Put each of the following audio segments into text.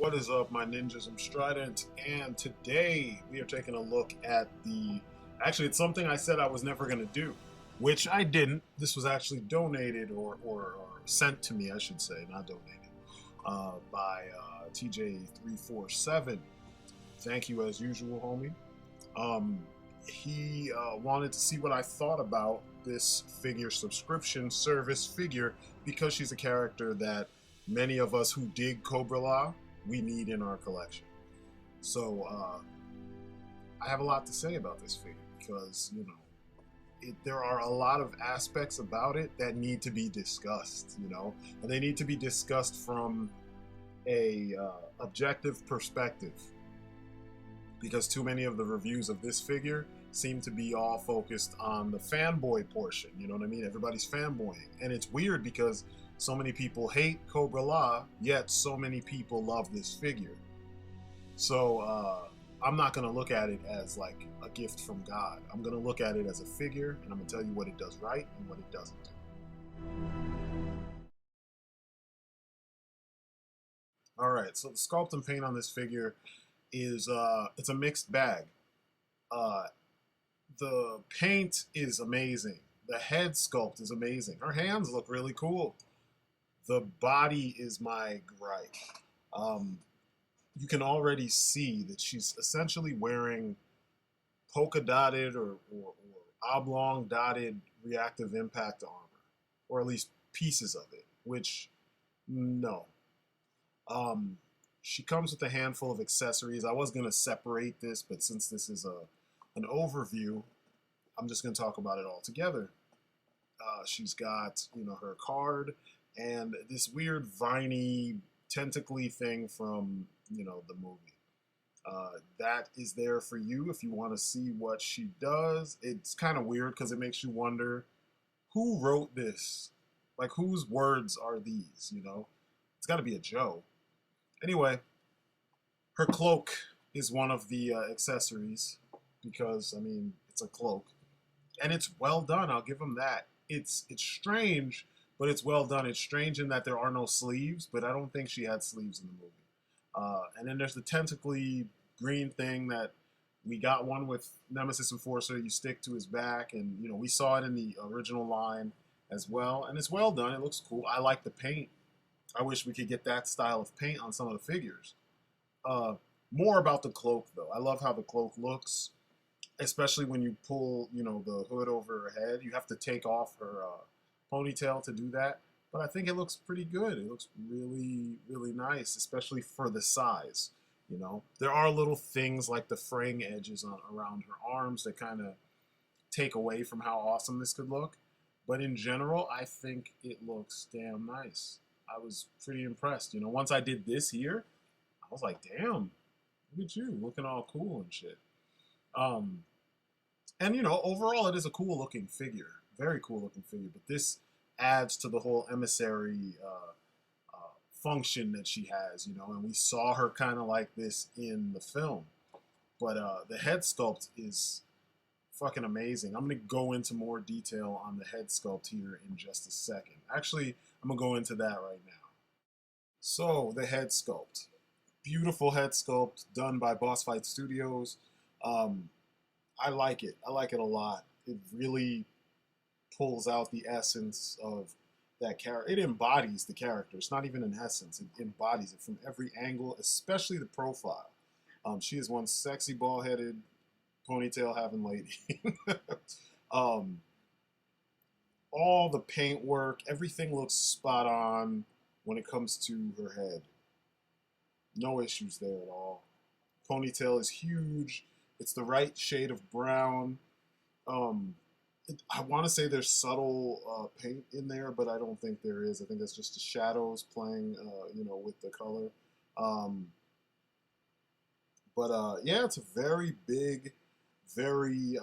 What is up, my ninjas? I'm Strydent, and today we are taking a look at the... Actually, it's something I said I was never going to do, which I didn't. This was actually donated or sent to me, I should say, not donated, by TJ347. Thank you as usual, homie. He wanted to see what I thought about this figure subscription service figure because she's a character that many of us who dig Cobra Law, we need in our collection. So I have a lot to say about this figure because, you know, there are a lot of aspects about it that need to be discussed, you know, and they need to be discussed from a objective perspective, because too many of the reviews of this figure seem to be all focused on the fanboy portion, you know what I mean? Everybody's fanboying, and it's weird because so many people hate Cobra Law, yet so many people love this figure. So I'm not going to look at it as like a gift from God. I'm going to look at it as a figure, and I'm going to tell you what it does right and what it doesn't do. All right, so the sculpt and paint on this figure is it's a mixed bag. The paint is amazing. The head sculpt is amazing. Her hands look really cool. The body is my gripe. You can already see that she's essentially wearing polka dotted or oblong dotted reactive impact armor, or at least pieces of it, which no. She comes with a handful of accessories. I was going to separate this, but since this is an overview, I'm just going to talk about it all together. She's got, you know, her card and this weird viney tentacly thing from, you know, the movie. That is there for you if you want to see what she does. It's kind of weird because it makes you wonder who wrote this. Like, whose words are these, you know? It's got to be a Joe. Anyway, her cloak is one of the accessories because, I mean, it's a cloak. And it's well done, I'll give them that. It's strange, but it's well done. It's strange in that there are no sleeves, but I don't think she had sleeves in the movie. And then there's the tentacly green thing that we got one with Nemesis Enforcer. You stick to his back, and, you know, we saw it in the original line as well. And it's well done. It looks cool. I like the paint. I wish we could get that style of paint on some of the figures. More about the cloak, though. I love how the cloak looks, especially when you pull, you know, the hood over her head. You have to take off her ponytail to do that. But I think it looks pretty good. It looks really, really nice, especially for the size. You know, there are little things like the fraying edges around her arms that kind of take away from how awesome this could look. But in general, I think it looks damn nice. I was pretty impressed. You know, once I did this here, I was like, damn, look at you, looking all cool and shit. And, you know, overall, it is a cool looking figure. Very cool looking figure. But this adds to the whole emissary function that she has, you know, and we saw her kind of like this in the film. But the head sculpt is fucking amazing. I'm going to go into more detail on the head sculpt here in just a second. Actually, I'm going to go into that right now. So, the head sculpt. Beautiful head sculpt done by Boss Fight Studios. I like it. I like it a lot. It really pulls out the essence of that character. It embodies the character. It's not even an essence. It embodies it from every angle, especially the profile. She is one sexy, bald-headed, ponytail-having lady. All the paint work, everything looks spot on when it comes to her head. No issues there at all. Ponytail is huge. It's the right shade of brown. I want to say there's subtle paint in there, but I don't think there is. I think that's just the shadows playing, you know, with the color. Yeah, it's a very big, very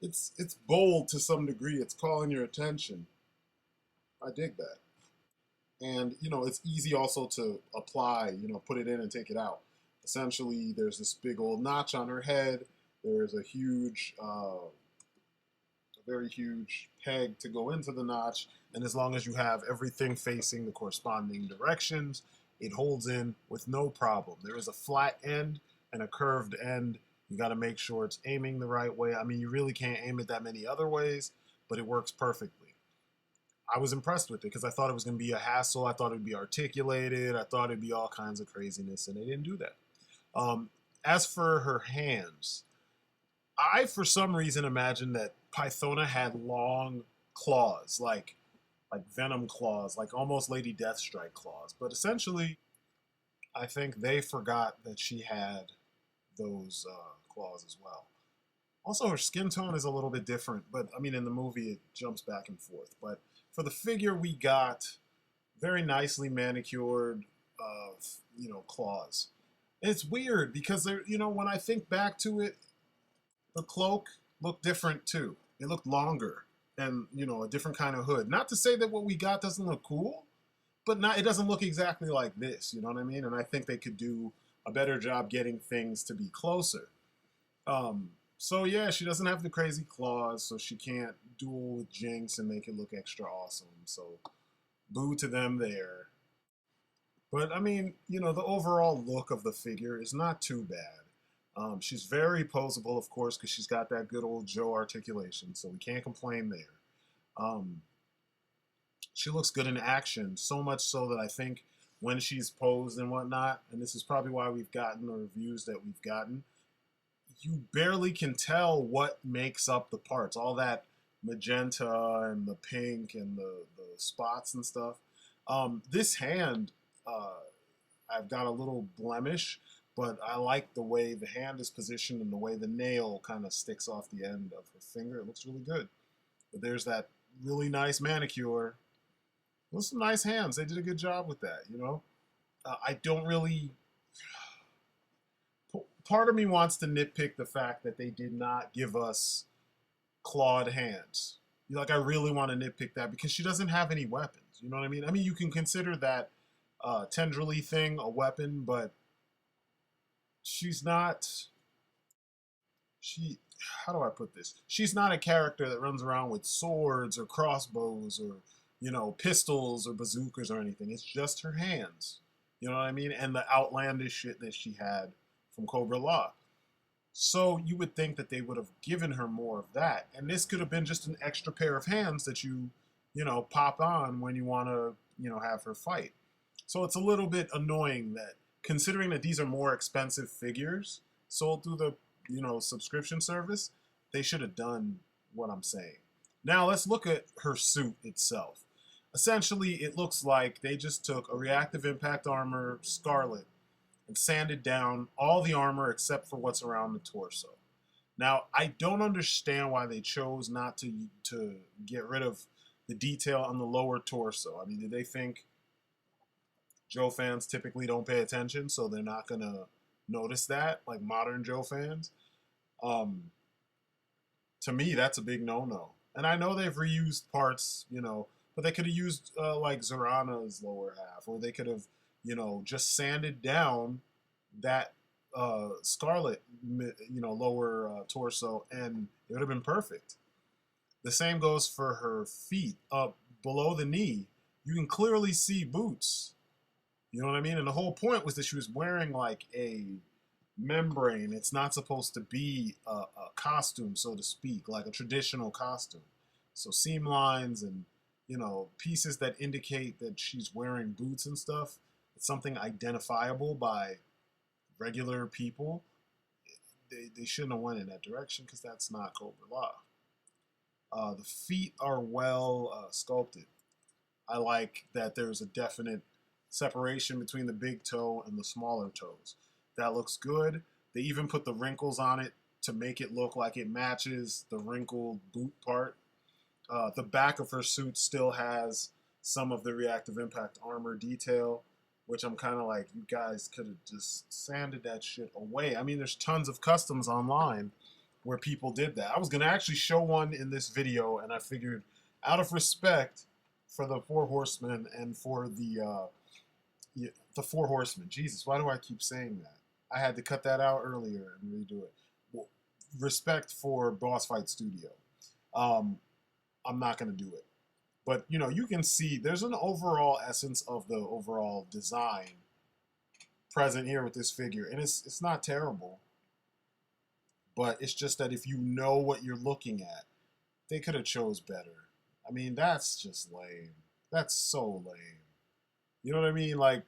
it's bold to some degree. It's calling your attention. I dig that. And, you know, it's easy also to apply, you know, put it in and take it out. Essentially, there's this big old notch on her head. There's a huge, very huge peg to go into the notch. And as long as you have everything facing the corresponding directions, it holds in with no problem. There is a flat end and a curved end. You got to make sure it's aiming the right way. I mean, you really can't aim it that many other ways, but it works perfectly. I was impressed with it because I thought it was going to be a hassle. I thought it would be articulated. I thought it'd be all kinds of craziness, and they didn't do that. As for her hands, I, for some reason, imagined that Pythona had long claws, like venom claws, like almost Lady Deathstrike claws. But essentially, I think they forgot that she had those claws as well. Also, her skin tone is a little bit different, but I mean, in the movie, it jumps back and forth. But for the figure, we got very nicely manicured, claws. It's weird because when I think back to it, the cloak looked different too. It looked longer and a different kind of hood. Not to say that what we got doesn't look cool, but it doesn't look exactly like this. You know what I mean? And I think they could do a better job getting things to be closer. So yeah, she doesn't have the crazy claws, so she can't duel with Jinx and make it look extra awesome. So boo to them there. But I mean, the overall look of the figure is not too bad. She's very poseable, of course, because she's got that good old Joe articulation, so we can't complain there. She looks good in action, so much so that I think when she's posed and whatnot, and this is probably why we've gotten the reviews that we've gotten, you barely can tell what makes up the parts. All that magenta and the pink and the spots and stuff. This hand, I've got a little blemish, but I like the way the hand is positioned and the way the nail kind of sticks off the end of her finger. It looks really good. But there's that really nice manicure. Those are some nice hands. They did a good job with that, I don't really... Part of me wants to nitpick the fact that they did not give us clawed hands. I really want to nitpick that because she doesn't have any weapons. You know what I mean? I mean, you can consider that tendrily thing a weapon, but she's not... How do I put this? She's not a character that runs around with swords or crossbows or, pistols or bazookas or anything. It's just her hands. You know what I mean? And the outlandish shit that she had from Cobra Law. So you would think that they would have given her more of that. And this could have been just an extra pair of hands that you pop on when you want to, have her fight. So it's a little bit annoying that, considering that these are more expensive figures sold through the, subscription service, they should have done what I'm saying. Now let's look at her suit itself. Essentially, it looks like they just took a reactive impact armor Scarlet and sanded down all the armor except for what's around the torso. Now, I don't understand why they chose not to get rid of the detail on the lower torso. I mean, did they think Joe fans typically don't pay attention, so they're not going to notice that, like modern Joe fans? To me, that's a big no-no. And I know they've reused parts, but they could have used like Zorana's lower half, or they could have, just sanded down that Scarlet, lower torso, and it would have been perfect. The same goes for her feet. Up below the knee, you can clearly see boots. You know what I mean? And the whole point was that she was wearing like a membrane. It's not supposed to be a costume, so to speak, like a traditional costume. So seam lines and, pieces that indicate that she's wearing boots and stuff, it's something identifiable by regular people. They shouldn't have went in that direction because that's not Cobra Law. The feet are well sculpted. I like that there's a definite separation between the big toe and the smaller toes. That looks good. They even put the wrinkles on it to make it look like it matches the wrinkled boot part. The back of her suit still has some of the reactive impact armor detail, which I'm kind of like, you guys could have just sanded that shit away. I mean, there's tons of customs online where people did that. I was going to actually show one in this video, and I figured out of respect for the Four Horsemen and for the Four Horsemen. Jesus, why do I keep saying that? I had to cut that out earlier and redo it. Well, respect for Boss Fight Studio. I'm not going to do it. But, you can see there's an overall essence of the overall design present here with this figure, and it's not terrible, but it's just that if you know what you're looking at, they could have chose better. I mean, that's just lame. That's so lame. You know what I mean? Like,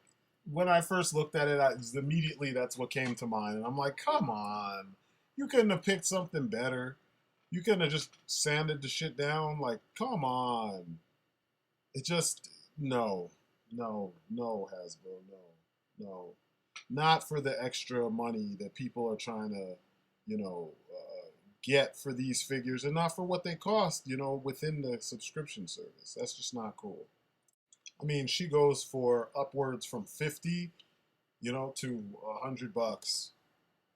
when I first looked at it, immediately that's what came to mind, and I'm like, come on, you couldn't have picked something better. You couldn't have just sanded the shit down. Like, come on. It just, no, no, Hasbro, no. Not for the extra money that people are trying to, get for these figures, and not for what they cost, within the subscription service. That's just not cool. I mean, she goes for upwards from 50, to $100,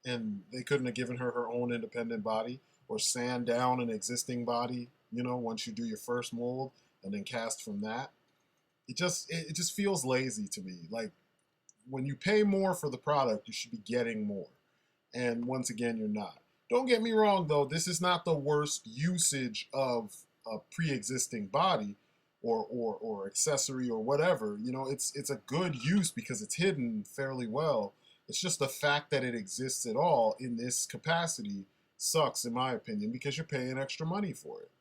and they couldn't have given her her own independent body or sand down an existing body, once you do your first mold and then cast from that. It just feels lazy to me. Like, when you pay more for the product, you should be getting more. And once again, you're not. Don't get me wrong, though. This is not the worst usage of a pre-existing body or accessory or whatever. It's a good use because it's hidden fairly well. It's just the fact that it exists at all in this capacity sucks, in my opinion, because you're paying extra money for it.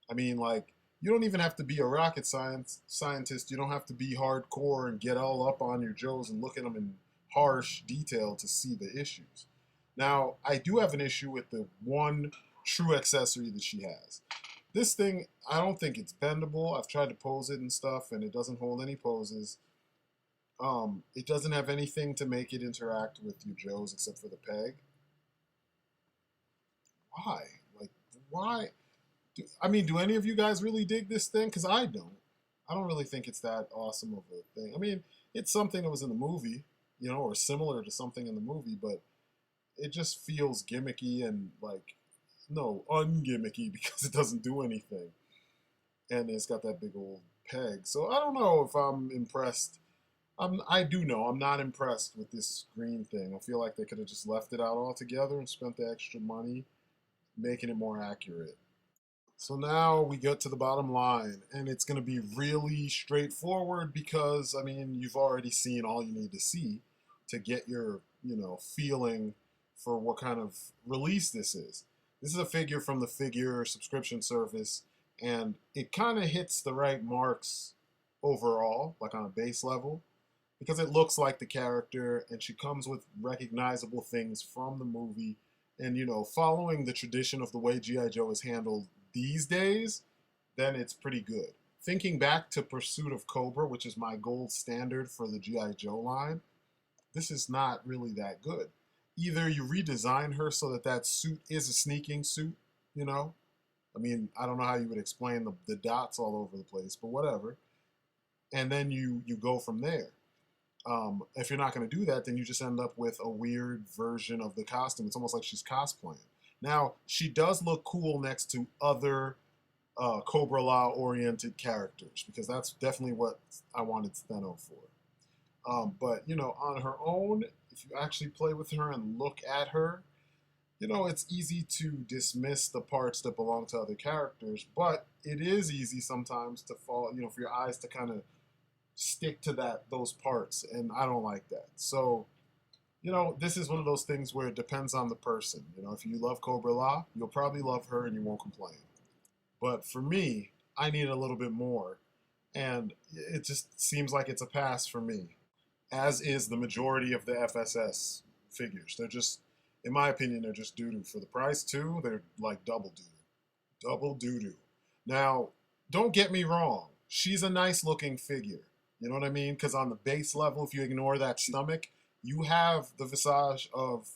I mean, like, you don't even have to be a rocket scientist. You don't have to be hardcore and get all up on your Joes and look at them in harsh detail to see the issues. Now, I do have an issue with the one true accessory that she has. This thing, I don't think it's bendable. I've tried to pose it and stuff, and it doesn't hold any poses. It doesn't have anything to make it interact with your Joes except for the peg. Why? Like, why? Do any of you guys really dig this thing? Because I don't. I don't really think it's that awesome of a thing. I mean, it's something that was in the movie, or similar to something in the movie, but it just feels gimmicky and, like, no, ungimmicky because it doesn't do anything. And it's got that big old peg. So I don't know if I'm impressed. I do know I'm not impressed with this green thing. I feel like they could have just left it out altogether and spent the extra money making it more accurate. So now we get to the bottom line, and it's going to be really straightforward because, I mean, you've already seen all you need to see to get your, feeling for what kind of release this is. This is a figure from the figure subscription service, and it kind of hits the right marks overall, like on a base level, because it looks like the character, and she comes with recognizable things from the movie. And, following the tradition of the way G.I. Joe is handled these days, then it's pretty good. Thinking back to Pursuit of Cobra, which is my gold standard for the G.I. Joe line, this is not really that good. Either you redesign her so that suit is a sneaking suit, I mean, I don't know how you would explain the dots all over the place, but whatever. And then you go from there. If you're not going to do that, then you just end up with a weird version of the costume. It's almost like she's cosplaying. Now, she does look cool next to other Cobra La-oriented characters, because that's definitely what I wanted Steno for. But, on her own, if you actually play with her and look at her, it's easy to dismiss the parts that belong to other characters, but it is easy sometimes to fall, for your eyes to kind of stick to those parts, and I don't like that. So, this is one of those things where it depends on the person. If you love Cobra La, you'll probably love her and you won't complain. But for me, I need a little bit more, and it just seems like it's a pass for me, as is the majority of the FSS figures. They're just, in my opinion, they're just doo-doo. For the price, too, they're like double doo-doo. Double doo-doo. Now, don't get me wrong. She's a nice-looking figure. You know what I mean? Because on the base level, if you ignore that stomach, you have the visage of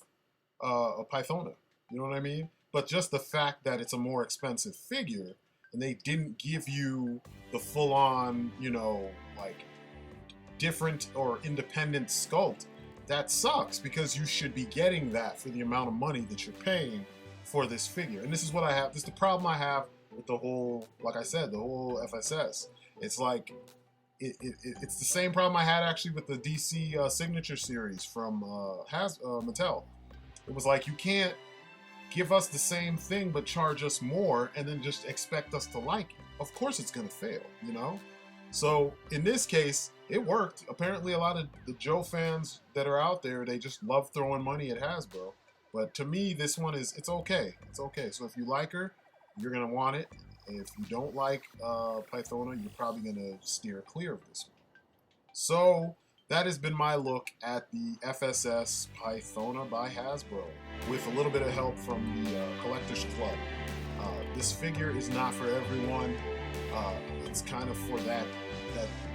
a Pythona. You know what I mean? But just the fact that it's a more expensive figure, and they didn't give you the full-on, like, different or independent sculpt, that sucks, because you should be getting that for the amount of money that you're paying for this figure. And this is what I have. This is the problem I have with the whole, like I said, the whole FSS. It's like, it's the same problem I had actually with the DC Signature series from Mattel. It was like, you can't give us the same thing but charge us more and then just expect us to like it. Of course it's going to fail, So in this case, it worked. Apparently a lot of the Joe fans that are out there, they just love throwing money at Hasbro. But to me, this one it's okay. It's okay. So if you like her, you're going to want it. If you don't like Pythona, you're probably going to steer clear of this one. So that has been my look at the FSS Pythona by Hasbro, with a little bit of help from the Collectors Club. This figure is not for everyone. It's kind of for that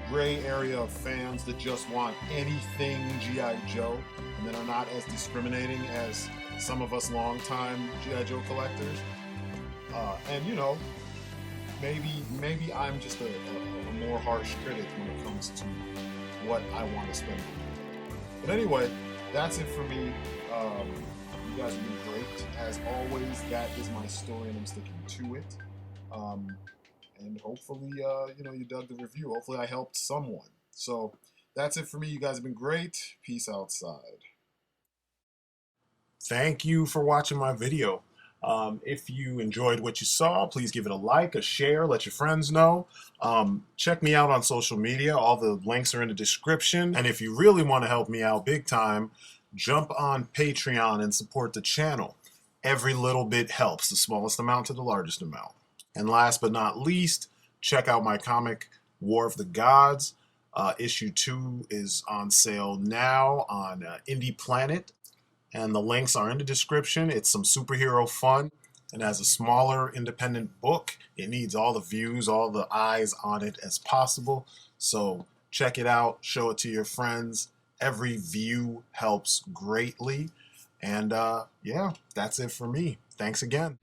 gray area of fans that just want anything G.I. Joe and that are not as discriminating as some of us longtime G.I. Joe collectors. And you know, maybe I'm just a more harsh critic when it comes to what I want to spend money on. But anyway, that's it for me. You guys have been great. As always, that is my story and I'm sticking to it. And hopefully, you know, you dug the review. Hopefully I helped someone. So that's it for me. You guys have been great. Peace outside. Thank you for watching my video. If you enjoyed what you saw, please give it a like, a share, let your friends know. Check me out on social media. All the links are in the description. And if you really want to help me out big time, jump on Patreon and support the channel. Every little bit helps, the smallest amount to the largest amount. And last but not least, check out my comic, War of the Gods. Issue 2 is on sale now on Indie Planet. And the links are in the description. It's some superhero fun. And as a smaller independent book, it needs all the views, all the eyes on it as possible. So check it out, show it to your friends. Every view helps greatly. And yeah, that's it for me. Thanks again.